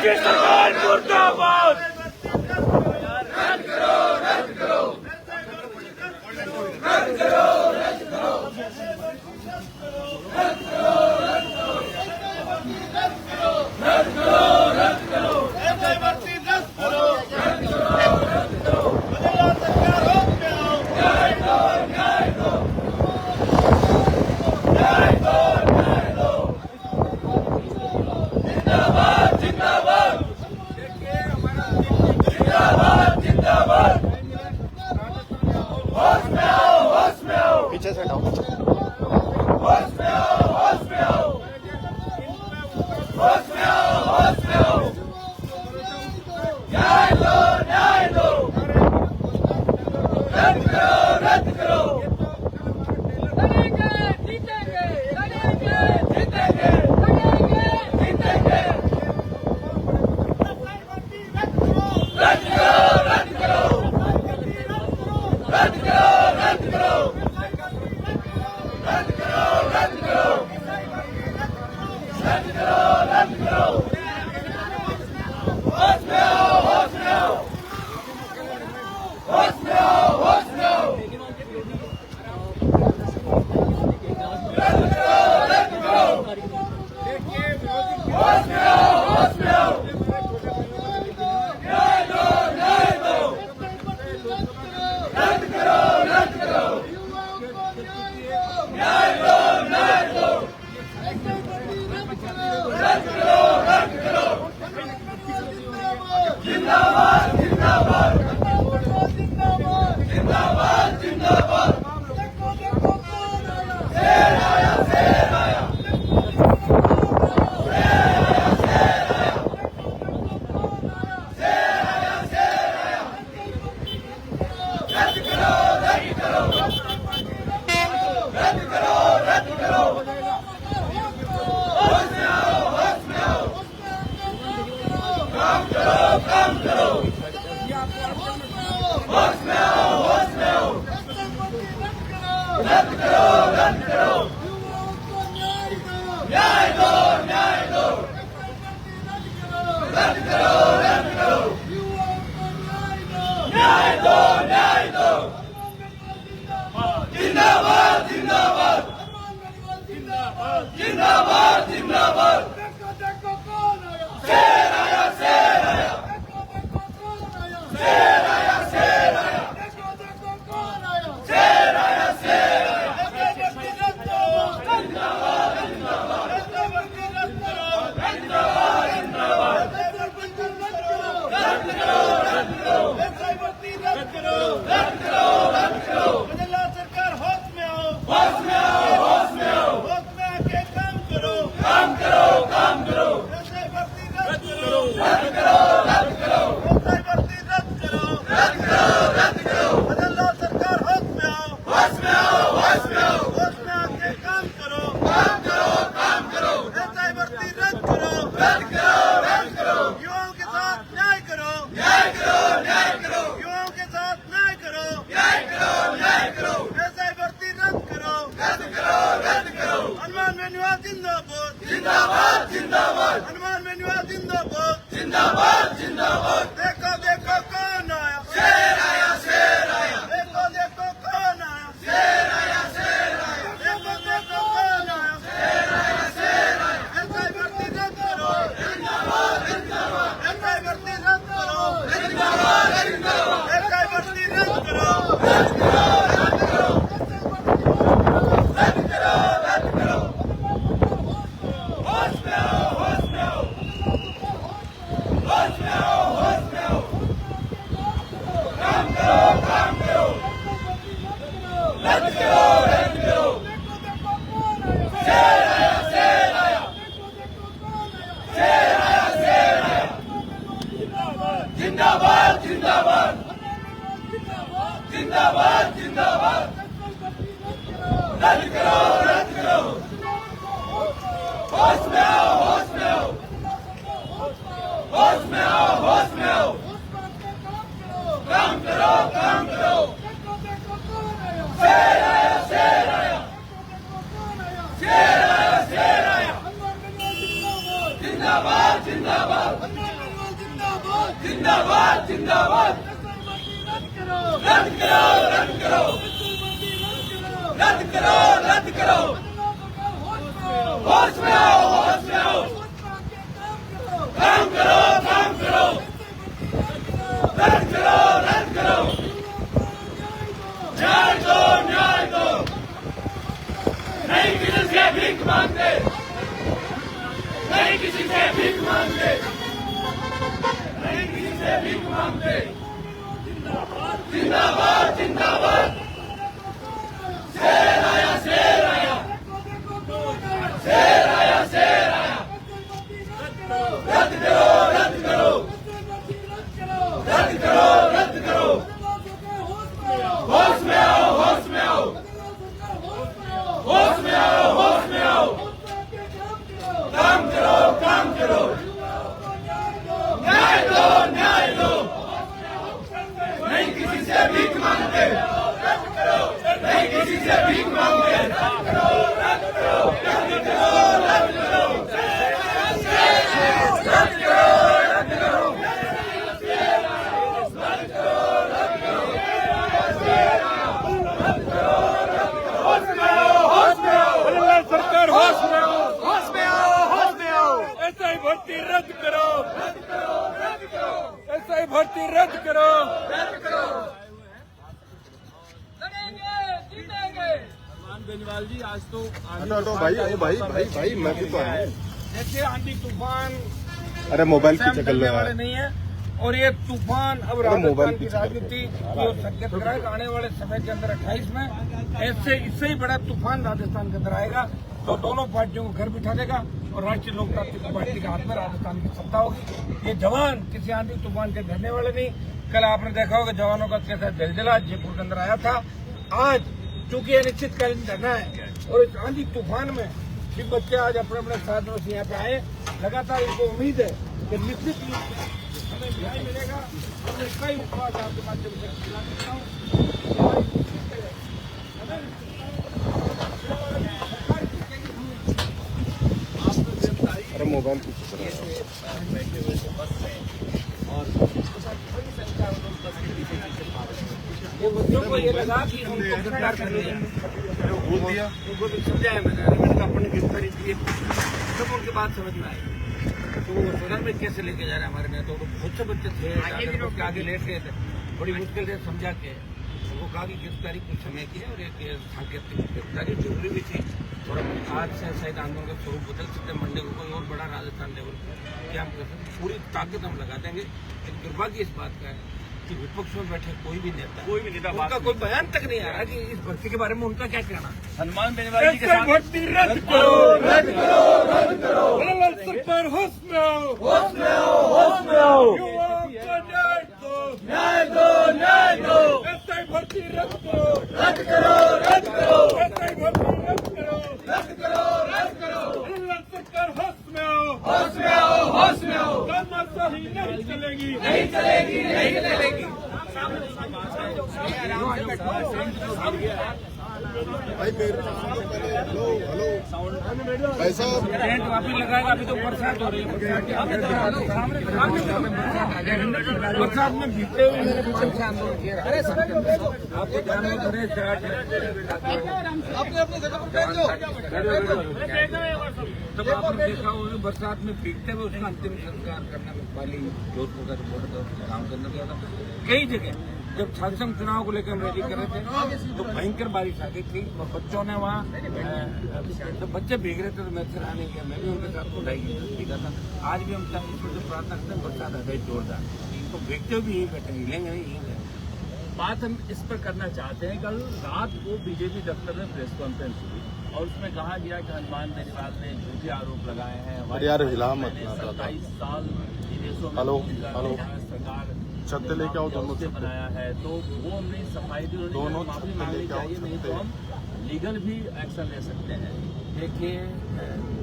की सरकार मुर्दाबाद। पीछे से हटाओ। होश में आओ, होश में आओ, होश में आओ, होश में आओ। न्याय दो, न्याय दो। रद्द करो, रद्द करो। लड़ेंगे, जीतेंगे, लड़ेंगे, जीतेंगे, जीतेंगे। रद्द करो, रद्द करो, रद्द करो, रद्द करो, रद्द करो, रद्द करो, रद्द करो, रद्द करो। होश में आओ, होश में आओ, होश में आओ, होश में आओ। रद्द करो, रद्द करो, होश में आओ, होश में आओ। न्याय दो, न्याय दो। रद्द करो, रद्द करो, न्याय दो, न्याय दो। रद्द करो, रद्द करो। जिंदाबाद, जिंदाबाद, जिंदाबाद, जिंदाबाद। शेर आया, शेर आया, शेर आया, शेर आया, शेर आया, शेर आया। रद्द करो, रद्द करो, रद्द करो, रद्द करो। होश में आओ, होश में आओ। काम करो, काम करो। होश में आओ, होश में आओ। रद्द करो, रद्द करो। न्याय दो, न्याय दो। रद्द करो, रद्द करो। न्याय दो, न्याय दो। जिंदाबाद, जिंदाबाद, जिंदाबाद, जिंदाबाद। शेर आया, शेर आया, शेर आया, शेर आया, शेर आया, शेर आया। जिंदाबाद, जिंदाबाद, जिंदाबाद, जिंदाबाद। रद्द करो, रद्द करो, रद्द करो, रद्द करो, रद्द करो। सरकार होश में आओ, होश में आओ, होश में आओ। होश में आके काम करो, काम करो, काम करो। रद्द करो, रद्द करो, रद्द करो, भर्ती रद्द करो, रद्द करो, रद्द करो। बदला सरकार होश में आओ, होश में आओ, होश में आओ। होश में आके काम करो, काम करो, काम करो। भर्ती रद्द करो, रद्द करो, रद्द करो। युवाओं के साथ न्याय करो, न्याय करो, न्याय करो, युवाओं के साथ न्याय करो, न्याय करो, न्याय करो। भर्ती रद्द करो, रद्द करो, रद्द करो। हनुमान बेनीवाल जिंदाबाद, जिंदाबाद, जिंदाबाद, हनुमान बेनीवाल जिंदाबाद। जिंदाबाद, जिंदाबाद। देखो देखो कौन आया, शेर आया, शेर आया, देखो देखो कौन आया, शेर आया, शेर आया, देखो देखो कौन आया, शेर आया, शेर आया। भर्ती रद्द करो, जिंदाबाद, जिंदाबाद, भर्ती रद्द करो, जिंदाबाद, जिंदाबाद। भर्ती रद्द करो, रद्द करो, रद्द करो, रद्द करो, रद्द करो। होश में आओ, होश में आओ, होश में आओ, होश में आओ। काम करो, काम करो। रद्द करो, रद्द करो। शेर आया, शेर आया, शेर आया, शेर आया। जिंदाबाद, जिंदाबाद, जिंदाबाद, जिंदाबाद। रद्द करो, रद्द करो। होश में आओ, होश में आओ, होश में आओ, होश में आओ। काम करो, काम करो। शेर आया, शेर आया, शेर आया, शेर आया। जिंदाबाद, जिंदाबाद जिंदाबाद जिंदाबाद रद्द करो रद्द करो रद्द करो रद्द करो रद्द करो होश में आओ होश में आओ काम करो काम करो रद्द करो रद्द करो न्याय दो न्याय दो नहीं किसी से भीख मांगते नहीं किसी से भीख मांगते नहीं किसी से भीख मांगते जिंदाबाद जिंदाबाद शेर आया शेर आया शेर आया शेर आया रद्द करो रद्द करो रद्द करो रद्द करो होश में आओ होश में आओ होश में आओ होश में आओ काम करो काम करो न्याय दो न्याय दो नहीं किसी से भीख मांगते नहीं किसी से भीख मांगते रद्द करो रद्द करो रद्द करो रद्द करो रद्द करो रद्द करो सरकार होश में आओ होश में आओ होश में आओ ऐसा ही भर्ती रद्द करो रद्द करो रद्द करो ऐसा ही भर्ती रद्द करो रद्द करो लड़ेंगे जीतेंगे। बेनीवाल जी आज तो हटो भाई भाई मैं भी तो आया। जैसे आंधी तूफान अरे मोबाइल सहम पीछे कर चलने लो वाले यार। नहीं है और ये तूफान अब मोबाइल राजस्थान की पीछे कर लो। राजनीति जो संकेत कराएगा आने वाले समय के अंदर 28 में ऐसे इससे ही बड़ा तूफान राजस्थान के अंदर आएगा तो दोनों पार्टियों को घर बिठा देगा और राष्ट्रीय लोकतांत्रिक पार्टी के हाथ में राजस्थान की सत्ता होगी। ये जवान किसी आंधी तूफान के डरने वाले नहीं। कल आपने देखा होगा जवानों का कैसा जलजला जयपुर के अंदर आया था। आज चूंकि अनिश्चितकालीन धरना है और इस आंधी तूफान में भी बच्चे आज अपने अपने साधनों से यहाँ पे आए। लगातार इनको उम्मीद है कि निश्चित रूप से हमें न्याय मिलेगा। हमने कई उपवास आपके माध्यम से खिला सकता हूँ। अरे मोबाइल पीछे कर लो। ये बच्चों को ये लगा कि हमको गिरफ्तार कर लिया बोल दिया उनको भी समझाया मैंने कहा अपनी गिरफ्तारी की सब उनके बात समझ में आई तो वो सदन में कैसे लेके जा रहे हैं हमारे में तो बहुत से बच्चे थे के आगे लेट गए थे बड़ी मुश्किल से समझा के उनको कहा कि गिरफ्तारी कुछ समय की है और एक सांकेतिक गिरफ्तारी जरूरी भी थी और आज से शायद आंदोलन का स्वरूप बदल सकते हैं। मंडे को कोई और बड़ा राजस्थान लेवल क्या हम कर सकते पूरी ताकत हम लगा देंगे। लेकिन दुर्भाग्य इस बात का है कि विपक्ष में बैठे कोई भी नेता उनका कोई बयान तक नहीं आ रहा कि इस भर्ती के बारे में उनका क्या कहना। हनुमान बेनीवाल जी के भर्ती रद्द करो रद्द करो रद्द करो सरकार होश में आओ होश में आओ होश में आओ न्याय दो न्याय दो ऐसा ही भर्ती रद्द करो रद्द करो रद्द करो ऐसा ही भर्ती रद्द करो रद्द करो रद्द करो सरकार होश में आओ होश में आओ होश में आओ तानाशाही नहीं चलेगी नहीं चलेगी नहीं चलेगी। भाई मेरे हेलो हेलो भाई साहब टेंट वापिस लगाएगा। अभी तो बरसात हो रही है बरसात में भीगते हुए मेरे पीछे से आंदोलन किया आपको जानवर भरे तब आपने देखा होगा बरसात में भीगते हुए उसका अंतिम संस्कार करने में वाली जोधपुर का रिपोर्ट काम करने गया था। कई जगह जब झारखंड चुनाव को लेकर हम रैली कर रहे थे तो भयंकर बारिश आ गई थी और बच्चों ने वहाँ जब बच्चे भीग रहे थे तो मैं फिर आने गया मैं भी उनके साथ खुदाई भीगा था। आज भी हम ईश्वर से प्रार्थना करते हैं बरसात आ गई जोरदार तो भीगते हुए भी यहीं बैठे हिलेंगे नहीं यहीं बात हम इस पर करना चाहते हैं। कल रात को बीजेपी दफ्तर में प्रेस कॉन्फ्रेंस हुई और उसमें कहा गया कि हनुमान बेनीवाल ने झूठे आरोप लगाए हैं। अरे यार हिला मत ना 27 साल विदेशों में हेलो, रहकर हेलो। यहाँ सरकार छत्ते लेके आओ दोनों से बनाया है तो वो हमने सफाई दी दोनों माफी छत्ते मांगनी लेके आओ, चाहिए नहीं तो हम लीगल भी एक्शन ले सकते हैं। देखिए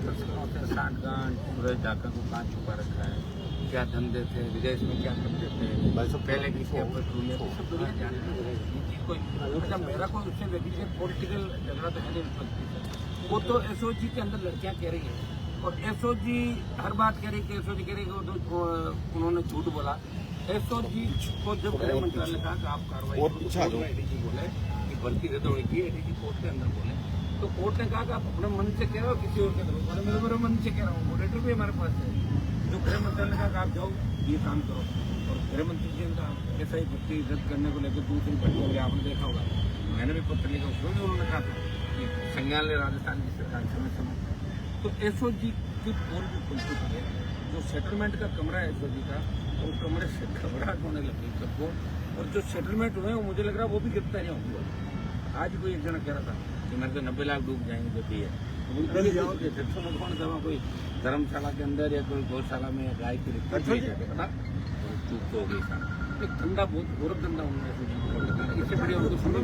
तस्करों से साठगांठ सूरज ढाका को कहाँ छुपा रखा है क्या धंधे थे विदेश में क्या करते थे भाई साहब, पहले की क्या पेट्रोलियम सब दुनिया जानती है। कोई मतलब मेरा कोई उससे पॉलिटिकल झगड़ा तो है नहीं। वो तो एसओजी के अंदर लड़कियां कह रही है और एसओजी हर बात कह रही कि एसओजी कह रही कि उन्होंने झूठ बोला। एसओजी को जब गृह मंत्रालय ने कहा कि आप कार्रवाई एडीजी बोले कि भर्ती रद्द होगी, एडीजी कोर्ट के अंदर बोले तो कोर्ट ने कहा कि आप अपने मन से कह रहे हो किसी और के अंदर, मैं मेरे मन से कह रहा हूँ, मॉडरेटर भी हमारे पास है। जो गृह मंत्रालय ने कहा कि आप जाओ ये काम करो, और गृह मंत्री जी ने ऐसा ही भर्ती रद्द करने को लेकर दूसरी भर्ती हो आपने देखा होगा, मैंने भी पत्र लिखा, उसमें भी उन्होंने कहा था कि संज्ञान ले राजस्थान की सरकार समय समय। तो एसओजी की पोल भी खुल चुकी है। जो सेटलमेंट का कमरा है एसओजी का, वो कमरे से घबराहट होने लगी सबको, और जो सेटलमेंट हुए हैं वो मुझे लग रहा है वो भी गिरफ्तारियां होंगी। आज कोई एक जना कह रहा था कि मेरे तो 90 लाख डूब जाएंगे जो भी है, कौन सा कोई धर्मशाला के अंदर या कोई गौशाला में गाय की पता चूक तो हो गई था। एक धंधा बहुत गौरव धंधा उन्होंने इससे बढ़िया उनको सुनो।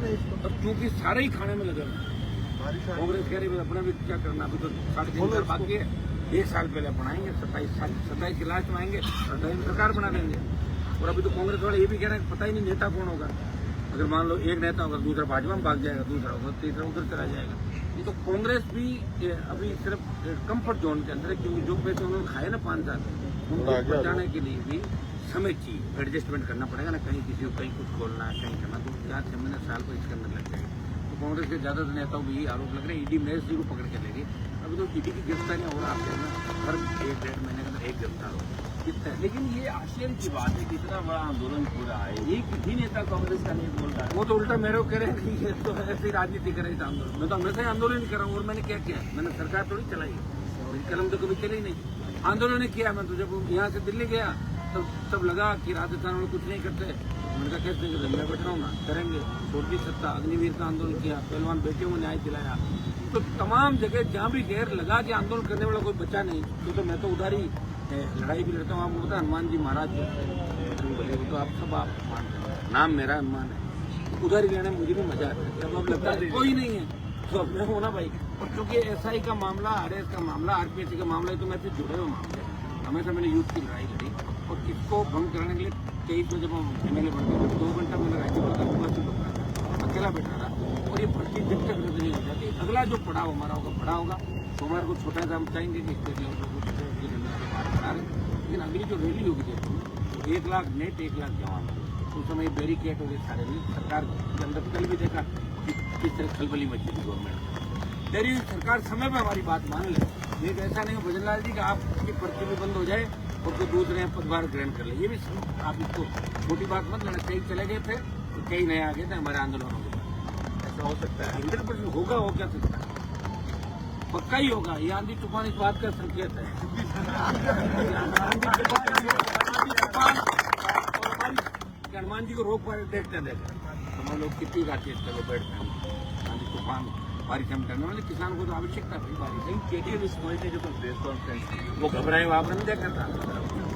और चूंकि सारे ही खाने में लगे कांग्रेस कह रही अपना भी क्या करना, अभी तो 3.5 साल बाकी है, 1 साल पहले अपनाएंगे, 27 के लास्ट में आएंगे और सरकार बना देंगे। और अभी तो कांग्रेस वाले ये भी कह रहे हैं पता ही नहीं नेता कौन होगा। अगर मान लो एक नेता होगा, दूसरा भाजपा में भाग जाएगा, दूसरा होगा, तीसरा उधर चला जाएगा। ये तो कांग्रेस भी अभी सिर्फ कम्फर्ट जोन के अंदर है, क्योंकि जो पैसे उन्होंने खाए ना 5 साल, उनको बचाने के लिए भी समय चाहिए, एडजस्टमेंट करना पड़ेगा ना, कहीं किसी को कहीं कुछ खोलना है, कहीं करना, तो 4-6 महीने साल को इसके अंदर लग जाएगा। तो कांग्रेस के ज्यादातर नेताओं को यही आरोप लग रहे हैं ईडी मेरे से को पकड़ के लेगी। अभी तो ईडी की गिरफ्तारियां हो रहा है, आपके हर 1-1.5 महीने के अंदर एक गिरफ्तार हो कितना। लेकिन ये आश्चर्य की बात है कि इतना बड़ा आंदोलन हो रहा है, ये किसी नेता कांग्रेस का नहीं बोल रहा है। वो तो उल्टा मेरे को कह रहे हैं कि ये तो ऐसे ही राजनीति कर रही थी आंदोलन। मैं तो हमेशा ही आंदोलन कर रहा हूँ, और मैंने क्या किया, मैंने सरकार थोड़ी चलाई है, मेरी कलम तो कभी चली नहीं, आंदोलन किया। मैं तो जब यहाँ से दिल्ली गया तो तब लगा कि राजस्थान में कुछ नहीं करते, मैंने कहा कैसे नहीं करते, मैं बैठ रहा हूँ ना, करेंगे। छोटी सत्ता अग्निवीर का आंदोलन किया, पहलवान बेटियों को न्याय दिलाया, तो तमाम जगह जहाँ भी गैर लगा कि आंदोलन करने वाला कोई बचा नहीं, तो मैं तो उधर ही लड़ाई भी लड़ता हूँ। आपको पता हनुमान जी महाराज वो तो आप सब आप नाम मेरा हनुमान है, उधर ही रहने मुझे भी मजा आता है। जब अब लगता है कोई नहीं है तो अब मैं हूँ ना भाई। और चूंकि एसआई का मामला, आरएस का मामला, आरपीएससी का मामला है, तो मैं से जुड़े हुए मामले, हमेशा मैंने यूथ की लड़ाई लड़ी। और इसको भंग करने के लिए 23 में जब हम एमएलए बन गए 2 घंटा मैंने राज्यपाल का पूरा से अकेला बैठा रहा, और ये भर्ती जब तक रद्द नहीं हो जाती, अगला जो पड़ाव हमारा होगा बड़ा होगा। सोमवार को छोटा सा हम चाहेंगे कि स्टेट लेवल पर, लेकिन अगली जो रैली होगी देखो 1 लाख नेट, 1 लाख जवान, उस समय बैरिकेड हो गए सारे। सरकार के अंदर कल भी देखा कि किस तरह खलबली मची थी गवर्नमेंट। तेरी सरकार समय पर हमारी बात मान ले, लेकिन ऐसा नहीं भजन लाल जी कि आपकी पर्ची भी बंद हो जाए और तो दूसरे पदभार ग्रहण कर ले। ये भी आप इसको छोटी बात मत लेना। कई चले गए थे तो कई नए आ गए थे हमारे आंदोलनों के बाद, ऐसा हो सकता है। 100% होगा, हो क्या सकता है, पक्का ही होगा। ये आंधी तूफान इस बात का संकेत है। हनुमान जी को रोक पा देखते देखते तो हम लोग कितनी गाती है बैठते हैं। आंधी तूफान बारिश हम करने वाले किसान को तो आवश्यकता थी बारिश। लेकिन केटीएम इस पॉइंट ने जो प्रेस कॉन्फ्रेंस वो घबराए हुआ आपने देखा था,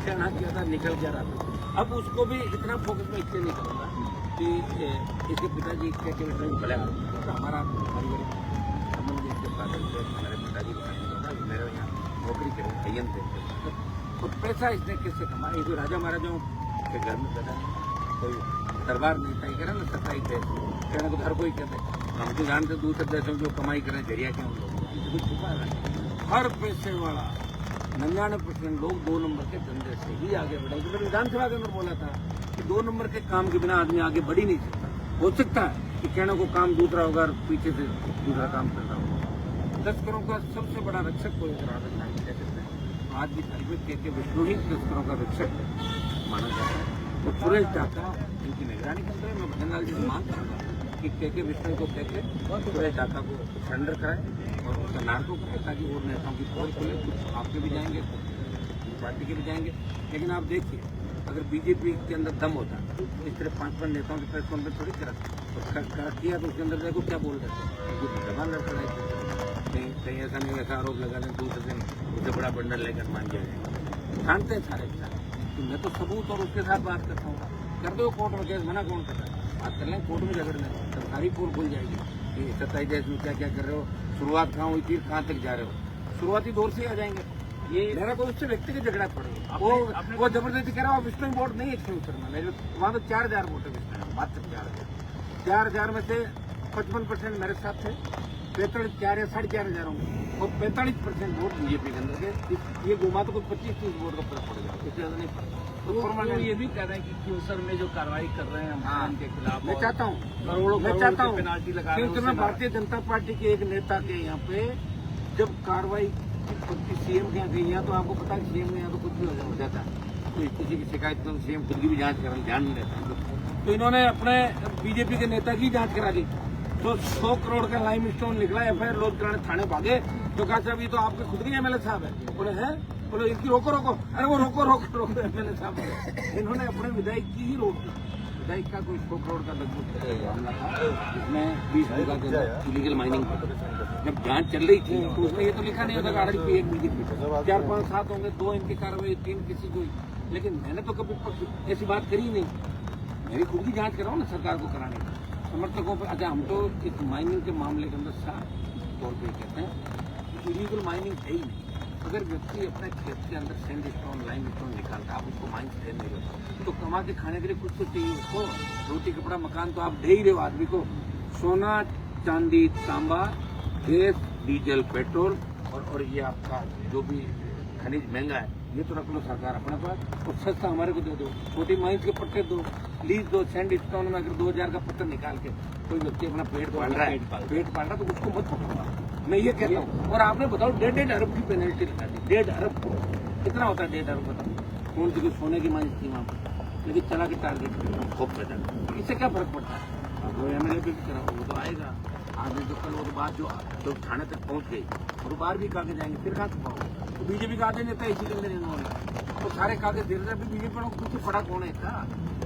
कहना किया था, निकल क्या रहा था। अब उसको भी इतना फोकस में इसलिए नहीं करूँगा कि इसके पिताजी के भले तो हमारा पारिवारिक संबंध इसके साथ हमारे पिताजी मेरे यहाँ नौकरी करे अयन थे, तो पैसा इसने किससे कमाया। जो राजा महाराजाओं के घर में पैदा कोई दरबार नहीं था, कह रहा ना सत्ताई थे, कहना तो हर कोई कहते। हम तो जानते दूसरे देशों जो कमाई करें जरिया क्यों लोग छुपा रहा। हर पैसे वाला 99% लोग 2 नंबर के धंधे से ही आगे बढ़े। तो मैंने विधानसभा के अंदर बोला था कि 2 नंबर के काम के बिना आदमी आगे बढ़ ही नहीं सकता। हो सकता है कि कहने को काम दूसरा होगा और पीछे से दूसरा काम चल रहा होगा। तस्करों का सबसे बड़ा रक्षक कोई अगर राजस्थान कह सकते हैं तो आज भी तारीफ के विष्णु ही तस्करों का रक्षक माना जाता है। तो सुरेश डाका इनकी निगरानी कर रहे हैं। मैं भजन लाल जी से मांग करूँगा कि के विष्णु को कहकर सुरेश डाका को सरेंडर कराए और उसका नार्को कराए, ताकि और नेताओं की पोल खुले। कुछ आपके भी जाएंगे, कुछ पार्टी के भी जाएंगे। लेकिन आप देखिए अगर बीजेपी के अंदर दम होता तो इस तरह 5-5 नेताओं की प्रेस कॉन्फ्रेंस थोड़ी करा किया। तो उसके अंदर देखो क्या बोल रहे थे, कुछ जबान लड़ता है, कहीं ऐसा नहीं ऐसा आरोप लगा दें, दूसरे दिन उससे बड़ा बंडल लेकर मान दिया। जानते हैं सारे तो मैं तो सबूत और उसके साथ बात करता हूँ। कर दो कोर्ट में केस, मना कौन करता है, बात कर लें कोर्ट में झगड़ लें, सरकारी पोल खुल जाएगी कि 27 देश में क्या क्या कर रहे हो, शुरुआत कहाँ हुई थी, कहाँ तक जा रहे हो, शुरुआती दौर से आ जाएंगे। ये मेरा कोई उससे व्यक्तिगत झगड़ा पड़ेगा, वो जबरदस्ती कह रहा है। विष्णु बोर्ड नहीं है उत्तर में, वहाँ तो 4000 वोट है विष्णु, मात्र 4000 में से 55% मेरे साथ थे, 45 4 या 4,500 होंगे और 45% वोट बीजेपी के अंदर के। ये घुमा तो कुछ 25-30 वोट का फर्क पड़ जाएगा, इससे ज्यादा नहीं पड़ेगा। तो ये भी कह रहे हैं कि क्यूसर में जो कार्रवाई कर रहे हैं हम उनके खिलाफ, मैं चाहता हूँ पेनाल्टी लगा रहे हैं, क्योंकि मैं भारतीय जनता पार्टी के एक नेता के यहाँ पे जब कार्रवाई सीएम के यहाँ गई यहाँ, तो आपको पता है सीएम के यहाँ तो कुछ भी हो जाता है, तो किसी की शिकायत तो सीएम खुद की भी जांच कर ध्यान नहीं रहता। तो इन्होंने अपने बीजेपी के नेता की जांच करा दी, तो 100 करोड़ का लाइम स्टोन निकला, एफआईआर लॉन्च कराने थाने भागे, तो कहा साहब ये तो आपके खुद के एमएलए साहब है। बोले हैं, बोले इनकी रोको, अरे वो रोको एमएलए साहब है। इन्होंने अपने विधायक की ही रोक दी। विधायक का कोई 100 करोड़ का लगभग मामला था, जिसमें 20 बीघा के अंदर इलीगल माइनिंग जब जांच चल रही थी, तो उसमें ये तो लिखा नहीं होता कि आरएलपी एक बीजेपी 4 5 7 होंगे, 2 इनकी कार्रवाई, 3 किसी को। लेकिन मैंने तो कभी ऐसी बात करी नहीं, मेरी खुद की जांच कराओ ना सरकार को कराने की समर्थकों पर। अच्छा, हम तो इस माइनिंग के मामले के अंदर साफ तौर पर कहते हैं इलीगल माइनिंग है ही नहीं। अगर व्यक्ति अपने खेत के अंदर सैंड स्टोन लाइम स्टोन निकालता, आप उसको माइंस दे नहीं रहे, तो कमा के खाने के लिए कुछ तो चाहिए उसको, रोटी कपड़ा मकान तो आप दे ही रहे हो आदमी को। सोना चांदी तांबा गैस डीजल पेट्रोल और ये आपका जो भी खनिज महंगा है, ये तो रख लो सरकार अपने पास, और सस्ता हमारे को दे दो। छोटी माइंस के पट्टे दो, लीज दो। सैंड स्टोन में अगर 2000 का पत्थर निकाल के कोई व्यक्ति अपना पेट पाल रहा है तो उसको मत पकड़ो, मैं ये कहता हूँ। और आपने बताओ 1.5 अरब की पेनल्टी लगा दी, 1.5 अरब कितना होता है 1.5 अरब बताओ। कौन सी कोई सोने की माइंस थी वहाँ पर, लेकिन चला के टारगेट खूब पैदा, इससे क्या फर्क पड़ता है। वो एमएलए भी कराओ, वो तो आएगा आदमी, तो कल वो बात जो थाने तक पहुँच गई और बाहर भी कागज आएंगे, फिर कहाँ छुपाओगे। तो बीजेपी का आदेश नेता इसी के अंदर इन्होंने तो सारे कागज दे रहे, बीजेपी पर कुछ पड़ा कौन है इसका,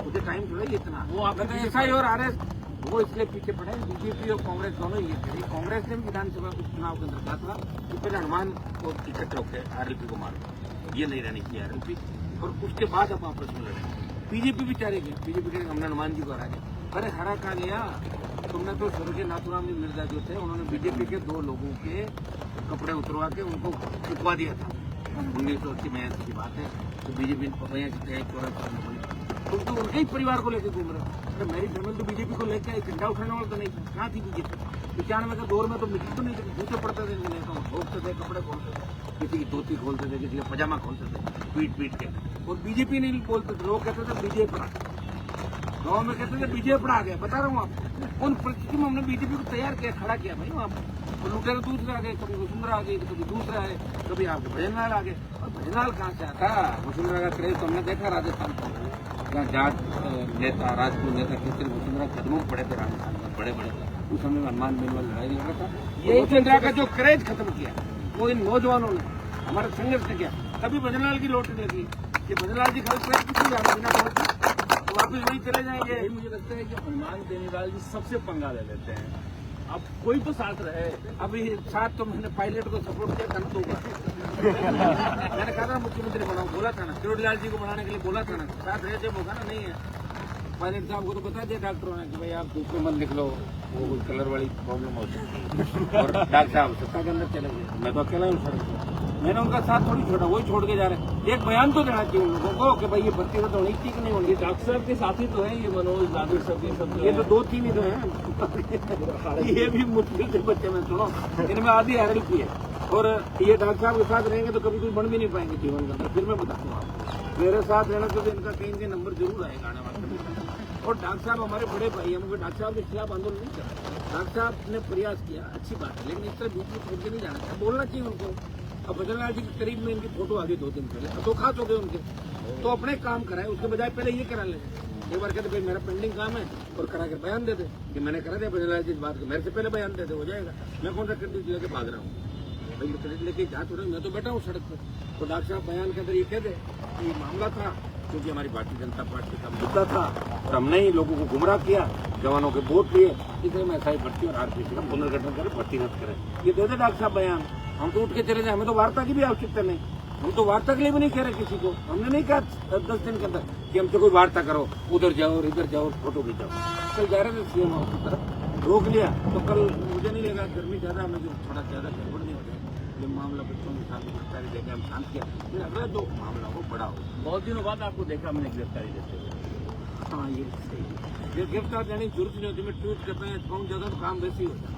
मुझे टाइम थोड़ा ही इतना। वो आप ऐसा ही और आरएस वो इसलिए पीछे पड़े, बीजेपी और कांग्रेस दोनों ये थे। कांग्रेस ने भी विधानसभा उपचुनाव के अंदर कहा था कि पहले हनुमान को टिकट रोके आरएलपी को मारो, ये नहीं रहनी चाहिए आरएलपी, और उसके बाद आप आपस में लड़ेंगे। बीजेपी भी चाहेगी, बीजेपी कहेगी हमने हनुमान जी को हरा दिया। अरे हरा कहा गया तुमने, तो स्वर्गीय नाथूराम मिर्जा जो थे उन्होंने बीजेपी के 2 लोगों के कपड़े उतरवा के उनको फुकवा दिया था। 1980 में की बात है, तो बीजेपी तुम तो उनके ही परिवार को लेकर घूम रहे हो। अरे मेरी फैमिली तो बीजेपी को लेकर एक झंडा उठाने वाला तो नहीं था, कहाँ थी बीजेपी। 95 के दौर में तो मिट्टी तो नहीं थी, जूते पड़ते थे, ठोकते थे, कपड़े खोलते थे, किसी की धोती खोलते थे, किसी का पजामा खोलते थे, पीट के। और बीजेपी नहीं बोलते थे, लोग कहते थे बीजेपी पड़ा, गाँव में कहते थे बीजेपी पड़ा आ गया। बता रहा हूँ आपको, उन परिस्थिति में हमने बीजेपी को तैयार किया, खड़ा किया भाई वहाँ पर। तो लुटेरे दूसरा आ गए, कभी वसुंधरा आ गई, कभी दूसरा है, कभी आपके भजनलाल आ गए। और भजनलाल कहाँ से आता, वसुंधरा का क्रेज तो हमने देखा राजस्थान में, जहाँ जाट नेता राजपूत नेता किस वसुंधरा कदमों पड़े थे राजस्थान में बड़े बड़े, उस समय हनुमान मेनवाल लड़ाई लड़ रहा था। ये वसुंधरा का जो क्रेज खत्म किया वो इन नौजवानों ने हमारे संघर्ष ने किया। कभी भजनलाल की लौटने लगी कि भजनलाल जी खाली क्रेज किसी जा तो वापिस वही चले जाएंगे। मुझे लगता है कि हनुमान बेनीवाल जी सबसे पंगा ले लेते हैं, अब कोई तो साथ रहे। अभी साथ तो मैंने पायलट को सपोर्ट किया था ना 2 बार। मैंने कहा था मुख्यमंत्री बनाओ, बोला था ना, किरोड़ीलाल जी को बनाने के लिए बोला था ना, साथ रहे थे, होगा ना, नहीं है। पायलट साहब को तो बता दिया डॉक्टरों ने कि भाई आप धूप में मत निकलो, वो कलर वाली प्रॉब्लम हो सकती है। और डॉक्टर साहब सत्ता के अंदर चले गए, मैं तो अकेला हूँ सर, मैंने उनका साथ थोड़ी छोड़ा, वही छोड़ के जा रहे हैं। एक बयान तो देना चाहिए उन लोगों को कि भाई ये भर्ती तो होनी ठीक नहीं होनी। डॉक्टर साहब के साथी तो है ये मनोज यादव सब, ये तो 2-3 ही तो हैं। ये भी मुश्किल से बच्चे में सुनो, इनमें आधी आरएलपी है, और ये डॉक्टर साहब के साथ रहेंगे तो कभी कुछ बन भी नहीं पाएंगे जीवन के अंदर। फिर मैं बताता हूँ आपको, मेरे साथ रहना तो इनका कहीं नंबर जरूर आएगा आने वाले। और डॉक्टर साहब हमारे बड़े भाई हैं, डॉक्टर साहब के खिलाफ आंदोलन नहीं कर रहे। डॉक्टर साहब ने प्रयास किया, अच्छी बात है, लेकिन इस तरह बीच में छोड़ के नहीं जाना चाहिए, बोलना चाहिए उनको। अब भजनलाल जी के करीब में इनकी फोटो आ गई 2 दिन पहले, तो खास हो गए उनके, तो अपने काम कराए, उसके बजाय पहले ये करा ले। एक बार कहते भाई मेरा पेंडिंग काम है और करा कर बयान दे दे कि मैंने करा दिया भजनलाल जी इस बात को, मेरे से पहले बयान दे दे, हो जाएगा। मैं कौन सा क्रेडिट लेके भाग रहा हूँ भाई, क्रेडिट लेके जांच हो रही, मैं तो बैठा हूँ सड़क पर। तो डॉक्टर साहब बयान के अंदर ये कह दे कि मामला था क्योंकि हमारी भारतीय जनता पार्टी का मुद्दा था, तो हमने ही लोगों को गुमराह किया, जवानों के वोट लिए, इसलिए मैं एसआई भर्ती और आरपीसी का पुनर्गठन करें, भर्ती न करें। ये दे दे डॉक्टर साहब बयान, हम तो उठ के चले जाए, हमें तो वार्ता की भी आवश्यकता नहीं, हम तो वार्ता के लिए भी नहीं कह रहे किसी को। हमने नहीं कहा 10 दिन के अंदर कि हमसे कोई वार्ता करो, उधर जाओ इधर जाओ फोटो खिंचाओ। कल जा रहे थे सीएम हाउस की तरफ, रोक लिया, तो कल मुझे नहीं लगा गर्मी ज्यादा, हमें थोड़ा ज्यादा गड़बड़ नहीं हो जाए, ये मामला बच्चों के साथ गिरफ्तारी देकर हम शांत किया, फिर अगला जो मामला हो बड़ा हो। बहुत दिनों बाद आपको देखा मैंने गिरफ्तारी देते हुए। हाँ ये सही है, ये गिरफ्तार देने की जरूरत नहीं होती, मैं ट्वीट करता है पहुंच जाता तो काम वैसे ही होता।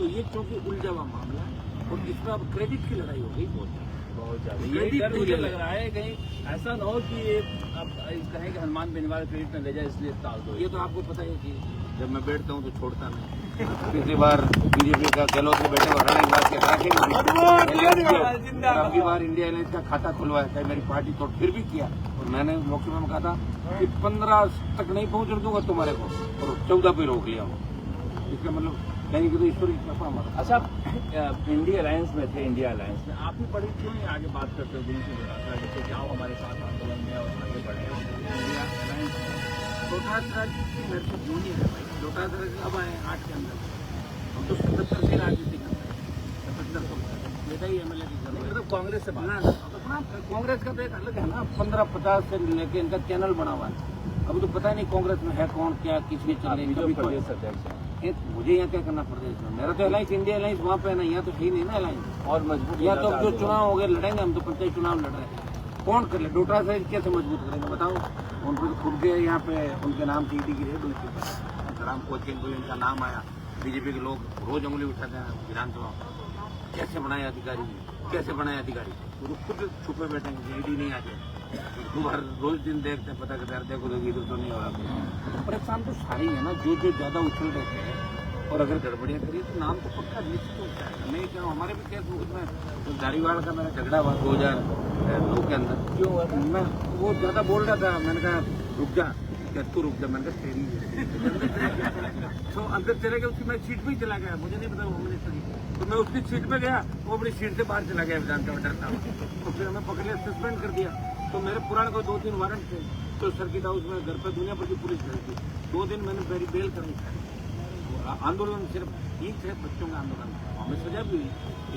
तो ये चूंकि उलझा हुआ मामला है और इसमें अब क्रेडिट की लड़ाई हो गई बहुत ज्यादा यही डर मुझे लग रहा है कहीं ऐसा ना हो कि ये अब कहें कि हनुमान बेनीवाल क्रेडिट न ले जाए इसलिए टाल दो। ये तो आपको पता है कि जब मैं बैठता हूँ तो छोड़ता नहीं। पिछली बार बीजेपी का गहलोत में बैठे हुए हराने के बाद अगली बार इंडिया एयरलाइंस का खाता खुलवाया था मेरी पार्टी तो फिर भी किया और मैंने लोकसभा में कहा था कि 15 तक नहीं पहुंचने दूंगा तुम्हारे को और 14 पे रोक लिया इसका मतलब कहीं कि तो ईश्वरी हमारा। अच्छा इंडिया अलायंस में थे, इंडिया अलायंस में आप ही बड़ी क्यों नहीं आगे बात करते हो गुरु से कि आओ हमारे साथ आंदोलन में और आगे बढ़े। इंडिया अलायंस लोटासरा मेरे को जूनियर है भाई, लोटासरा अब आए 8 के अंदर हम तो 77 से राजनीति कर रहे हैं 77 बेटा ही एमएलए की जरूरत तो कांग्रेस से ना कांग्रेस का तो एक अलग है ना 15-50 से लेके इनका चैनल बना हुआ है। अब तो पता नहीं कांग्रेस में है कौन क्या किसने चले कभी प्रदेश अध्यक्ष है। मुझे यहाँ क्या करना प्रदेश में मेरा तो अलायंस इंडिया अलायंस वहाँ पे है ना, यहाँ तो सही नहीं ना अलायंस और मजबूत यहाँ तो अब जो चुनाव हो गए लड़ेंगे हम तो पंचायत चुनाव लड़ रहे हैं कौन कर ले डोटा साइज कैसे मजबूत करेंगे बताओ। उनको तो खुद के यहाँ पे उनके नाम की ईडी की रेड हुई थी राम कोचिंग को इनका नाम आया बीजेपी के लोग रोज उंगली उठाते हैं विधानसभा कैसे बनाए अधिकारी कैसे बनाए अधिकारी वो खुद छुपे बैठेंगे ईडी नहीं आते हर रोज दिन देखते हैं पता करते देखो इधर तो नहीं हो रहा। परेशान तो सारे ही है ना जो ज्यादा उछल रहते हैं और अगर गड़बड़ियाँ करिए तो नाम तो पक्का निश्चित हो जाएगा। मैं क्या हमारे भी केस में तो दारीवाड़ का मेरा झगड़ा हुआ 2009 के अंदर क्यों मैं वो ज्यादा बोल रहा था मैंने कहा रुक जा क्या तू रुक जा मैंने कहा तेरी तो अंदर चले गए उसकी मैं सीट पे ही चला गया मुझे नहीं पता होम मिनिस्टर तो मैं उसकी सीट पे गया वो अपनी सीट से बाहर चला गया विधानसभा डरता हुआ तो फिर हमें पकड़ लिया सस्पेंड कर दिया। तो मेरे पुराने को 2-3 वारंट थे तो सर्किट हाउस में घर पे दुनिया भर की पुलिस गई थी 2 दिन मैंने मेरी बेल करनी चाहिए। आंदोलन सिर्फ ठीक है बच्चों का आंदोलन हमें सजा भी हुई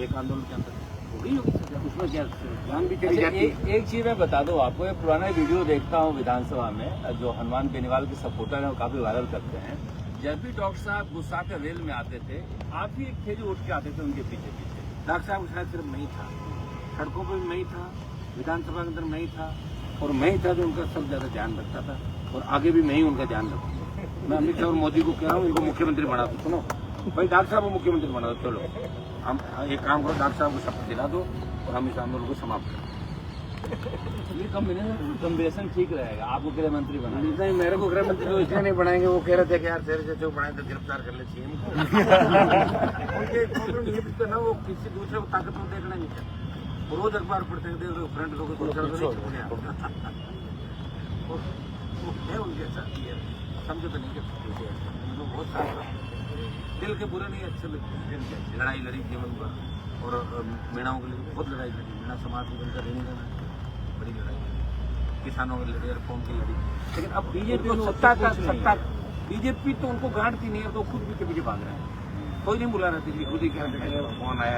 एक आंदोलन के अंदर होगी सजा उसमें क्या जान भी चली जाती है। एक चीज मैं बता दूं आपको एक पुराना वीडियो देखता हूं विधानसभा में जो हनुमान बेनीवाल के सपोर्टर हैं वो काफी वायरल करते हैं। जब भी डॉक्टर साहब गुस्सा के रेल में आते थे आप ही एक थे जो उठ के आते थे उनके पीछे पीछे। डॉक्टर साहब शायद सिर्फ मैं ही था सड़कों पर भी मैं ही था विधानसभा के अंदर मैं ही था और मैं ही था जो उनका सब ज्यादा ध्यान रखता था और आगे भी मैं ही उनका ध्यान रखूंगा। मैं अमित शाह और मोदी को कह रहा हूँ इनको मुख्यमंत्री बना दो। सुनो भाई डॉक्टर साहब को मुख्यमंत्री बना दो चलो हम एक काम करो डॉक्टर साहब को शपथ दिला दो और हम इस आंदोलन को समाप्त करें। ये कॉम्बिनेशन ठीक रहेगा आपको गृह मंत्री बना नहीं मेरे को गृह मंत्री तो इसलिए नहीं बनाएंगे वो कह रहे थे कि यार तेरे जैसे बनाए तो गिरफ्तार कर ले सीएम उनके प्रॉब्लम ये भी तो ना वो किसी दूसरे को ताकत में देखना नहीं चाहते वो रोज अखबार पढ़ते हैं देख फ्रंट लोग है उनके साथ समझो तो नहीं कर सकते उनको बहुत सारा दिल के बुरे नहीं अच्छे लगते लड़ाई लड़ी जीवन पर और मीणाओं के लिए बहुत लड़ाई लड़ी मीणा समाज को बनकर रहने देना बड़ी लड़ाई किसानों की लड़ी और कौम की लड़ी लेकिन अब बीजेपी को सत्ता बीजेपी तो उनको गांठती नहीं है तो खुद भी के पीछे भाग रहे हैं कोई नहीं बुला रहा थी खुद ही कह रहे कौन आया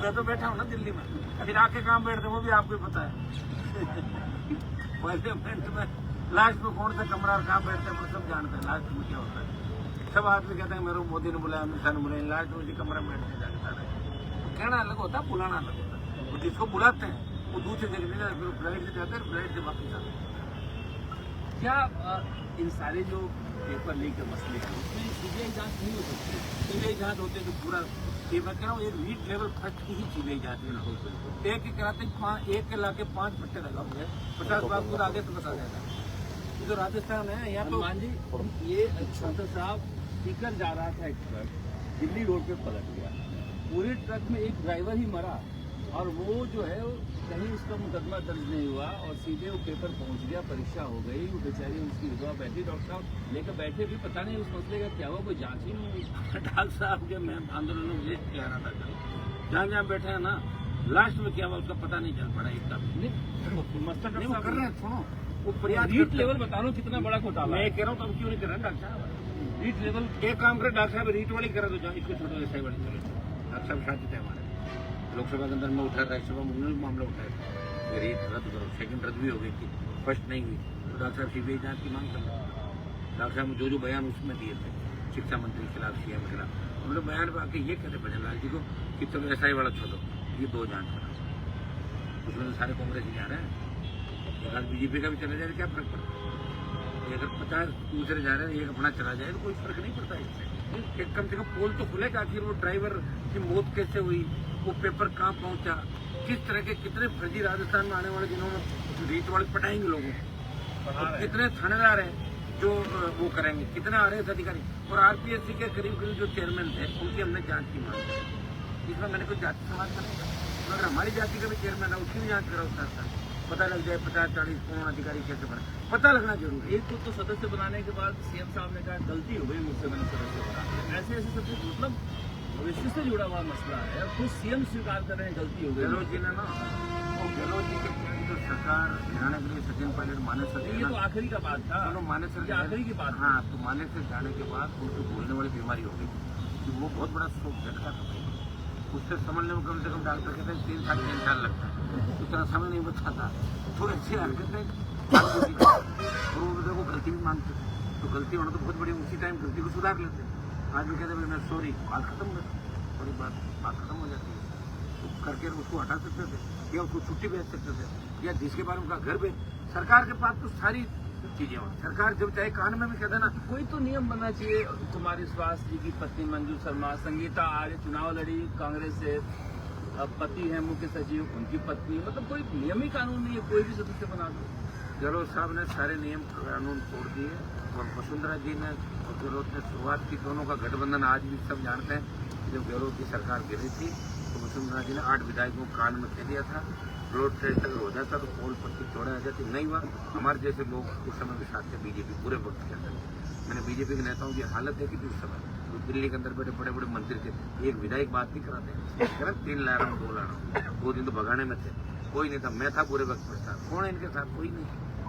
मैं तो बैठा हूँ ना दिल्ली में फिर आके कहाँ बैठते वो भी आपको पता है पार्लियामेंट में लास्ट में कौन सा कमरा और कहाँ बैठते हैं सब जानते हैं लास्ट में क्या होता है सब आदमी कहते हैं मेरे मोदी ने बुलाया अमित शाह ने बुलाया लास्ट में उसी कमरा में बैठते जाकर कहना अलग होता है बुलाना अलग होता है और जिसको बुलाते हैं वो दूसरे जगह नहीं फ्लाइट से जाते हैं फ्लाइट से वापस आते हैं। क्या इन सारे जो पेपर लीक के मसले हैं उसमें सीबीआई जांच नहीं हो सकती? सीबीआई जांच होते तो पूरा ये मैं कह रहा हूँ एक रीट लेवल फर्स्ट की ही सीबीआई जांच है एक कराते एक के लाके 5 पट्टे लगा हुए 50 बार खुद आगे तो बता देगा ये तो राजस्थान है यहाँ तो हनुमान जी ये डॉक्टर साहब सीकर जा रहा था एक ट्रक दिल्ली रोड पे पलट गया पूरे ट्रक में एक ड्राइवर ही मरा और वो जो है कहीं उसका मुकदमा दर्ज नहीं हुआ और सीधे वो पेपर पहुंच गया परीक्षा हो गई वो बेचारी उसकी विधवा बैठी डॉक्टर साहब लेकर बैठे भी पता नहीं उस मसले का क्या हुआ कोई जांच ही नहीं हुई। डॉक्टर साहब के मैं आंदोलन में ये कह रहा था जहाँ जहाँ बैठे हैं ना लास्ट में क्या हुआ उसका पता नहीं चल पड़ा एकदम नहीं वो कर रहे हैं सुनो वो प्रयास रीट लेवल बता लो कितना बड़ा घोटाला मैं कह रहा हूँ तो हम क्यों नहीं कर रहे डॉक्टर साहब रीट लेवल एक काम करे डॉक्टर साहब रीट वाली करा तो जाओ इसको छोड़ो ऐसा ही वाली चलो डॉक्टर साहब शादी थे हमारे लोकसभा के अंदर में उठा राज्यसभा में उन्होंने मामला उठाया रीट रद्द करो सेकंड रद्द भी हो गई थी फर्स्ट नहीं हुई तो डॉक्टर साहब सीबीआई जांच की मांग कर रहे डॉक्टर साहब जो बयान उसमें दिए थे शिक्षा मंत्री के खिलाफ सीएम के खिलाफ उन्होंने बयान में आके ये कहते भजन लाल जी को कि चलो ऐसा ही वाला छोड़ो ये 2 जांच करा उसमें तो सारे कांग्रेस ही जा रहे हैं बीजेपी का भी चला जाए क्या फर्क पड़ता है अगर 50 दूसरे जा रहे हैं, एक अपना चला जाए तो कोई फर्क नहीं पड़ता इससे। एक कम से कम पोल तो खुलेगा, आखिर वो ड्राइवर की मौत कैसे हुई, वो पेपर कहाँ पहुंचा, किस तरह के कितने फर्जी राजस्थान में आने वाले दिनों में रीट वाले पटाएंगे लोगों को, कितने थानेदार हैं जो वो करेंगे, कितने आ रहे हैं अधिकारी। और आरपीएससी के करीब जो चेयरमैन थे उनकी हमने जांच की मांग की। इसमें मैंने कोई जाति समाज करेगा, अगर हमारी जाति का भी चेयरमैन है उसकी भी जांच कराओ साथ, पता लग जाए 50-40 कौन अधिकारी कैसे बने, पता लगना जरूरी है। एक तो सदस्य बनाने के बाद सीएम साहब ने कहा गलती हो गई मुझसे, मैंने सदस्य बना, ऐसे सब कुछ मतलब भविष्य से जुड़ा हुआ मसला है। अब खुद सीएम स्वीकार कर रहे हैं गलती हो गई। गहलोत जी ने ना, वो गहलोत जी के जो सरकार हरियाणा के लिए सचिन पायलट मानेसर, ये तो आखिरी का बात था, मानेसर ये आखिरी की बात। हाँ, तो मानेसर जाने के बाद उनको बोलने वाली बीमारी हो गई कि वो बहुत बड़ा शोक झटका था भाई। उससे समझने में कम से कम डॉक्टर कहते हैं 3 साल लगता है, उतना समय नहीं बचा था। तो ऐसी हरकतें और वो देखो गलती भी मानते, तो गलती होना तो बहुत बड़ी, उसी टाइम गलती को सुधार लेते। आज भी कहते मैं सॉरी, बात खत्म हो जाती, थोड़ी बात खत्म हो जाती है, तो करके उसको हटा सकते थे या उसको छुट्टी भेज सकते थे, या जिसके बाद उनका घर भेज। सरकार के पास तो सारी चीजें हो, सरकार जब चाहे कान में भी कहते ना, कोई तो नियम बनना चाहिए। कुमारी स्वास्थ्य जी की पत्नी मंजू शर्मा, संगीता आर्य चुनाव लड़ी कांग्रेस से, पति है मुख्य सचिव, उनकी पत्नी, मतलब कोई नियम ही कानून नहीं है, कोई भी सदस्य बना दो। गहलोत साहब ने सारे नियम कानून तोड़ दिए और वसुंधरा जी ने और गहलोत ने शुरुआत की। दोनों का गठबंधन आज भी सब जानते हैं। जब गहलोत की सरकार गिरी थी तो वसुंधरा जी ने 8 विधायकों को कान में कह दिया था, रोड ट्रेड अगर हो जाता तो पोल पट्टी छोड़ा आ जाती, नहीं हुआ। हमारे जैसे लोग उस समय के साथ थे बीजेपी पूरे वक्त के अंदर। मैंने बीजेपी के नेताओं की हालत देखी थी उस समय, तो दिल्ली के अंदर बैठे बड़े बड़े मंत्री थे, एक विधायक बात नहीं कराते, 3 ला रहा हूँ 2 ला रहा हूँ। 2 दिन तो भगाने में थे, कोई नहीं था, मैं था पूरे वक्त पर था। कौन है इनके साथ? कोई नहीं,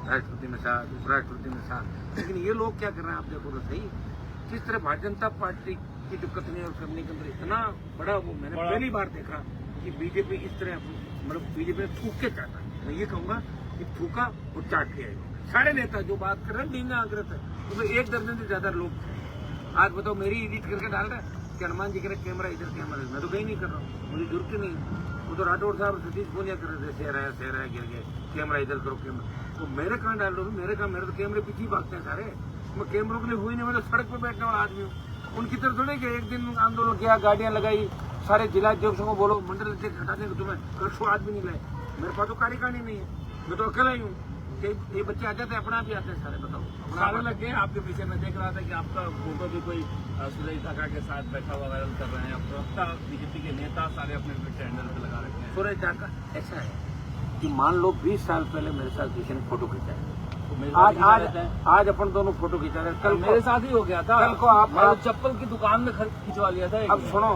राष्ट्रपति में साथ, उपराष्ट्रपति में साथ। लेकिन ये लोग क्या कर रहे हैं आप देखो तो सही, किस तरह भारतीय जनता पार्टी की जो कथनी और करने के अंदर इतना बड़ा वो मैंने पहली बार देखा कि बीजेपी इस तरह, मतलब बीजेपी थूक के चाहता है। मैं ये कहूंगा कि थूका और चाट के आएगा। सारे नेता जो बात कर रहे हैं डींगा आग्रह है, उसमें 1 दर्जन से ज्यादा लोग। आज बताओ मेरी एडिट करके डाल रहे हैं कि हनुमान जी कह रहे कैमरा इधर, कैमरा, मैं तो कहीं नहीं कर रहा हूँ, मुझे जरूरत ही नहीं। वो तो राठौर साहब सतीश पूनिया कर रहे थे, शहर है गिर गए, कैमरा इधर करो, कैमरा तो मेरे कहाँ डाल रहा हूँ, मेरे तो कैमरे पीछे ही भागते हैं सारे। मैं कैमरों के लिए हुई नहीं, मैं तो सड़क पर बैठने वाला आदमी हूँ। उनकी तरफ थोड़े कि एक दिन आंदोलन किया, गाड़ियां लगाई, सारे जिला अध्यक्षों को बोलो मंडल अध्यक्ष हटा देंगे तुम्हें, 100 आदमी नहीं लाए। मेरे पास तो कार्यकारिणी नहीं है, मैं तो अकेला ही हूँ। ये बच्चे आ जाते हैं, अपना भी आते हैं सारे। बताओ सालों लग गए आपके पीछे। मैं देख रहा था कि आपका फोटो भी कोई सुजय ढाका के साथ बैठा हुआ वायरल कर रहे हैं। प्रवक्ता बीजेपी के नेता सारे अपने ट्विटर हैंडल पे लगा रखे हैं। सूरज ढाका ऐसा है कि मान लो 20 साल पहले मेरे साथ किसी ने फोटो खींचा है, आज अपन दोनों फोटो खींचा रहे, कल मेरे साथ ही हो गया था। कल को आप चप्पल की दुकान में खिंचवा लिया था। अब सुनो,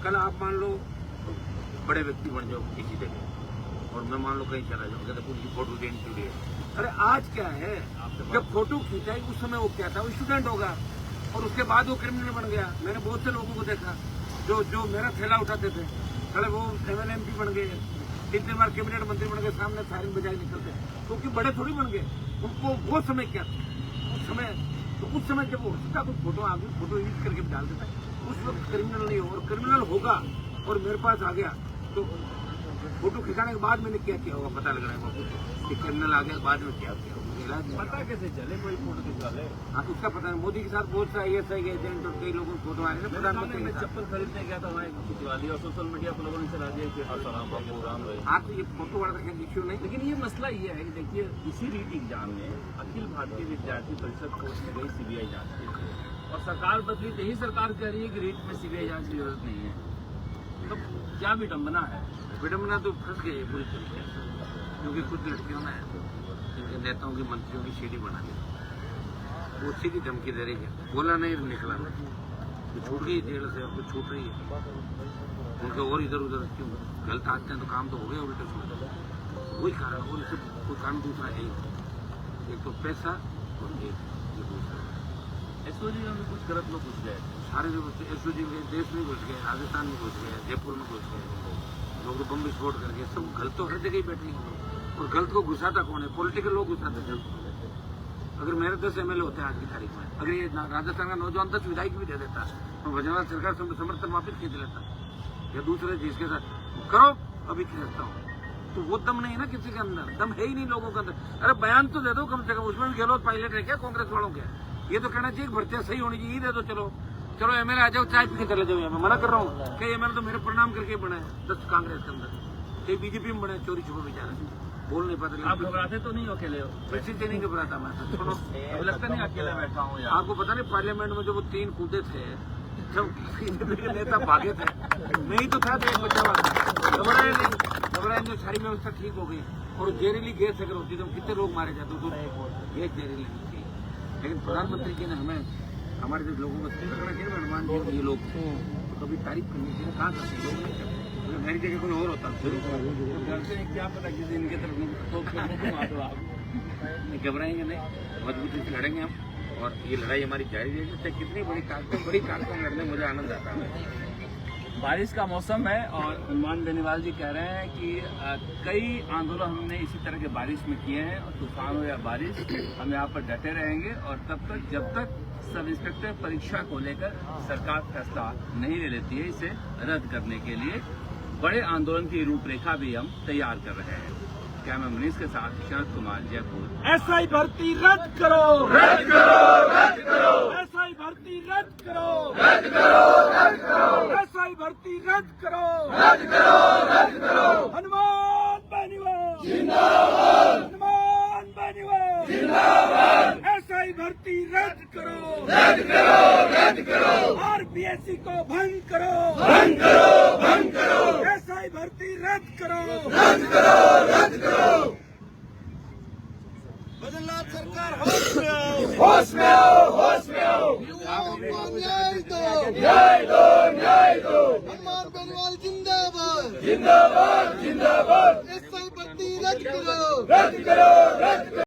कल आप मान लो बड़े व्यक्ति बन जाओ किसी जगह और मैं मान लो कहीं चला जाऊँ, कहते उनकी फोटो देनी चाहिए। अरे आज क्या है, जब फोटो खींचाई उस समय वो क्या था, वो स्टूडेंट होगा और उसके बाद वो क्रिमिनल बन गया। मैंने बहुत से लोगों को देखा जो मेरा थैला उठाते थे, चले वो MLMP बन गए, 3 बार कैबिनेट मंत्री बन गए, सामने सारिन बजाय निकलते, क्योंकि बड़े थोड़ी बन गए। उनको वो समय क्या था, उस समय जब हो सकता तो फोटो आदमी फोटो एडिट करके डाल देता, उस वक्त क्रिमिनल नहीं हो, और क्रिमिनल होगा और मेरे पास आ गया तो फोटो खिंचाने के बाद मैंने क्या किया होगा पता लग रहा है कि क्रिमिनल आ गया, बाद में क्या किया होगा पता कैसे चले कोई फोटो खिंचवा ले। हाँ, उसका पता नहीं। मोदी के साथ बहुत सा ISI एजेंट और कई लोगों को फोटो आ रहे हैं, प्रधानमंत्री मैं चप्पल खरीदने गया था, वहाँ खिंचवा दिया और सोशल मीडिया पर लोगों ने चला दिया। हाँ, तो ये फोटो वाला इश्यू नहीं। लेकिन ये मसला ये है कि देखिए इसी रीट एग्जाम में अखिल भारतीय विद्यार्थी परिषद कोर्ट में गई CBI जांच के लिए और सरकार बदली तो यही सरकार कह रही है कि रीट में CBI जांच की जरूरत नहीं है। तो क्या विडम्बना है? विडम्बना तो फंस गई पूरी तरीके से, क्योंकि कुछ लड़कियों ने इनके नेताओं की मंत्रियों की सीढ़ी बना दी, वो सीधी धमकी दे रही है, बोला नहीं निकला नहीं, तो छूट गई जेल से, अब तो छूट रही है। उनके और इधर उधर क्यों गलत आते हैं तो काम तो हो गया उल्टे छूट, वही कारण, और इससे कोई कारण दूसरा है ही, एक तो पैसा और एक दूसरा। SOG में कुछ गलत लोग घुस गए, सारे जो SOG में देश में घुस गए, राजस्थान में घुस गए, जयपुर में घुस गए, लोग तो बम विस्फोट करके, सब गलत तो हर जगह ही बैठे हैं। और गलत को घुसाता कौन है? पॉलिटिकल लोग घुसाते गलत। अगर मेरे 10 MLA होते हैं आज की तारीख में, अगर ये राजस्थान का नौजवान 10 विधायक भी दे देता तो वजनवाल सरकार समर्थन वापिस खींच लेता, या दूसरे जिसके साथ करो अभी खींचता हूँ, तो वो दम नहीं है ना किसी के अंदर, दम है ही नहीं लोगों के अंदर। अरे बयान तो दे दो कम से कम, उसमें भी गहलोत पायलट है क्या कांग्रेस वालों के? ये तो कहना चाहिए भर्तियां सही होनी चाहिए, दे दो। चलो चलो एमएलए आ जाओ, चाय पी के चले जाओ। मैं मना कर रहा हूँ, कई एमएलए तो मेरे प्रणाम करके बने 10 कांग्रेस के अंदर, कई बीजेपी में बने चोरी छुपे बेचारे, बोल नहीं पाते। आप घबराते तो नहीं हो अकेले हो? किसी से नहीं घबराता मैं तो। सुनो, अभी लगता नहीं अकेले बैठा हूँ यार। आपको पता नहीं पार्लियामेंट में जो वो 3 कूदे थे, जब बीजेपी के नेता भागे थे, नहीं तो था तो एक बच्चा हुआ, घबराए नहीं, सारी व्यवस्था ठीक हो गई। और जहरीली गैस अगर होती तो कितने लोग मारे जाते, तो गैस जहरीली थी। लेकिन प्रधानमंत्री जी ने हमें, हमारे जो लोगों को पकड़ा कि हनुमान जी ये लोग तो कभी तारीफ करनी चाहिए, कहाँ करते लोग नहीं करते। मेरी जगह कोई और होता डरते हैं क्या पता किसी इनके तरफ तो घबराएंगे नहीं, मजबूती से लड़ेंगे हम, और ये लड़ाई हमारी जारी रहेगी। चाहे कितनी बड़ी ताकत लड़ने में मुझे आनंद आता है। बारिश का मौसम है और हनुमान बेनीवाल जी कह रहे हैं कि कई आंदोलन हमने इसी तरह के बारिश में किए हैं, और तूफान हो या बारिश हम यहाँ पर डटे रहेंगे। और तब तक जब तक सब इंस्पेक्टर परीक्षा को लेकर सरकार फैसला नहीं ले लेती है इसे रद्द करने के लिए, बड़े आंदोलन की रूपरेखा भी हम तैयार कर रहे हैं। कैमरा मनीष के साथ शरद कुमार, जयपुर। एसआई भर्ती रद्द करो, रद्द करो, रद्द करो। एसआई भर्ती रद्द करो, रद्द करो, रद्द करो। एसआई भर्ती रद्द करो, रद्द करो, रद्द करो। हनुमान बेनीवाल जिंदाबाद, हनुमान बेनीवाल जिंदाबाद। एसआई भर्ती रद्द करो, रद्द करो, रद्द करो। आरपीएससी को भंग करो, भंग करो, भंग करो। एसआई भर्ती रद्द करो, रद्द करो, रद्द करो। बदलनाथ सरकार होश में आओ, होश में आओ, होश में आओ। न्याय दो, न्याय दो, न्याय दो। हनुमान बेनीवाल जिंदाबाद, जिंदाबाद, जिंदाबाद। एसआई भर्ती रद्द करो, रद्द करो, रद्द करो।